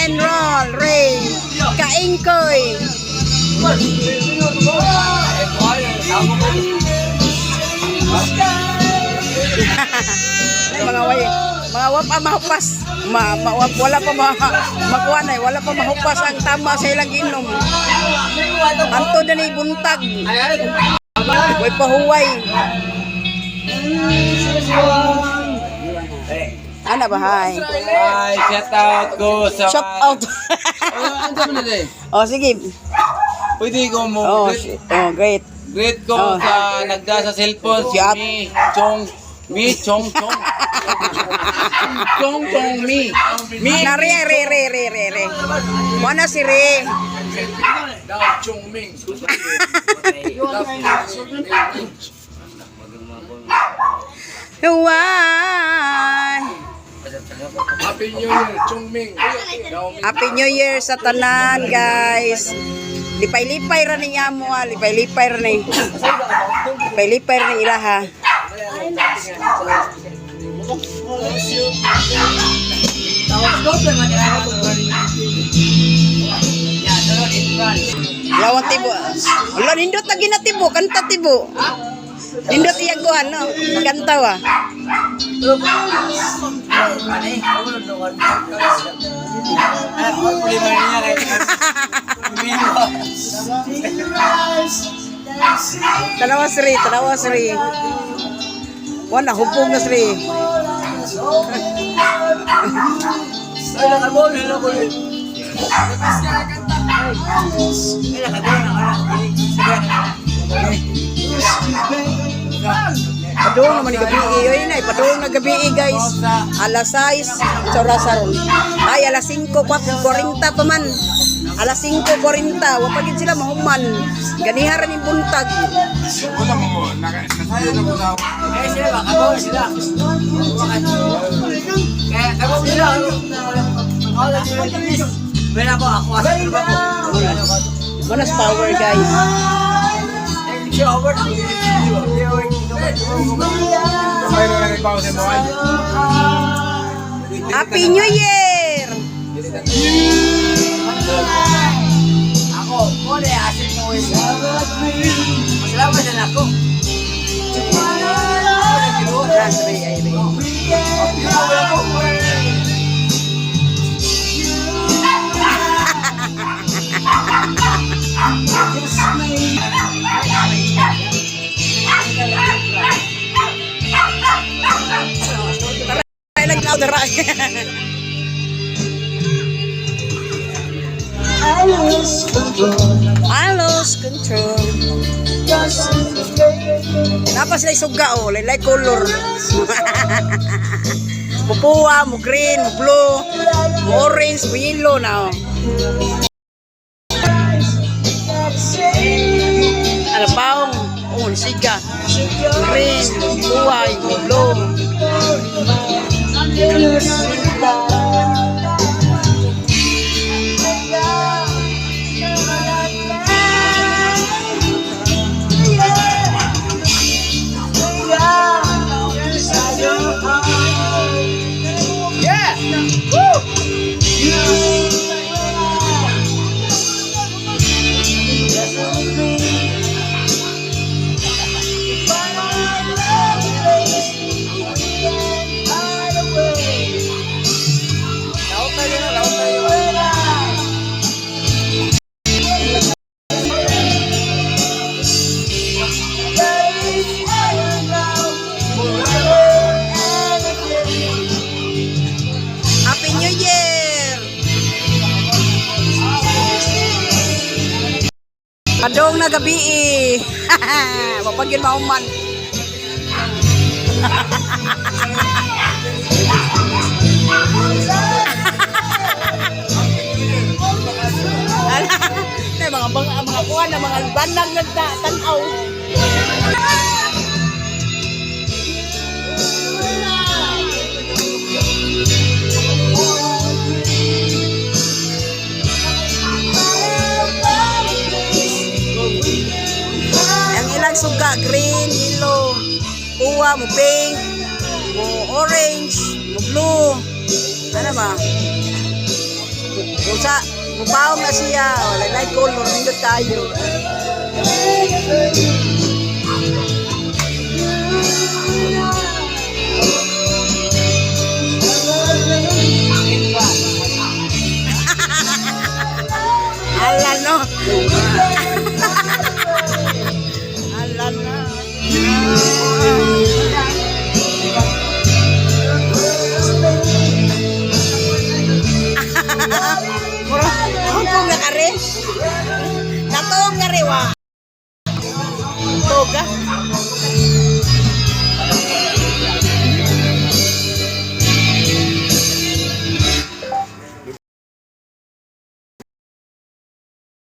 and roll, Ray. Kaingkoy. Mga wapa mahupas. Wala pa makuha na, wala pa mahupas ang tama sa ilang inom. Anto na ni buntag. Way pahuway. Ano ba, hi? Hi, shout out ko sa... Shout out. Ano mo na Oh, sige. Pwede ko mo. Oh, great. Great ko sa nagda sa cellphone si Mi Chong. Chong Mi. Na re. Mana si Re? Chong Ming. Huwag. Happy New Year, Chong Ming. Happy New Year sa tanan, guys. Lipay-lipay ra niya mo, lipay-lipay ra ni. Lipay-lipay ra ni ilaha. Lawan tibo. Wala nindot lagi na tibo, kanta tibo. Nindot iyaguhan, no? Kanta wa. Tanawa Sri. Wala, hubog na Sri. Padung naman gabi yun na, padung na gabi guys. Alas 6 saron. Ay alas 5:40 pa man. Alas 5:40 wa pagid sila mahuman. Ganiharan ni buntag. Wala mo, nasayo na ko sa... Eh sila ba? Kabaw sila. Kaya kabaw sila. Wala ko ako asa ko. Bonus power guys. Mayroon na nag-pause mo ay. Happy New Year! Ako, mole asin mo yun. Masalamat na ako. I lost control. Napa sila suga oh, lay color. Pupuwa, mo green, mo blue, mo orange, mo yellow na oh. Ano paong? Oh, siga. Green, pupuwa, blue. Padong na gabi eh. Mapagin mauman. mga kuha na mga bandang nagtanaw. Suga, green, yellow, uwa, mo pink, mo orange, mo blue, ano ba? Usa, mupaong na siya. Wala na color, nindot tayo. Ala no. Ala na. Mura, hangkong na kare. Natong kare wa. Toga.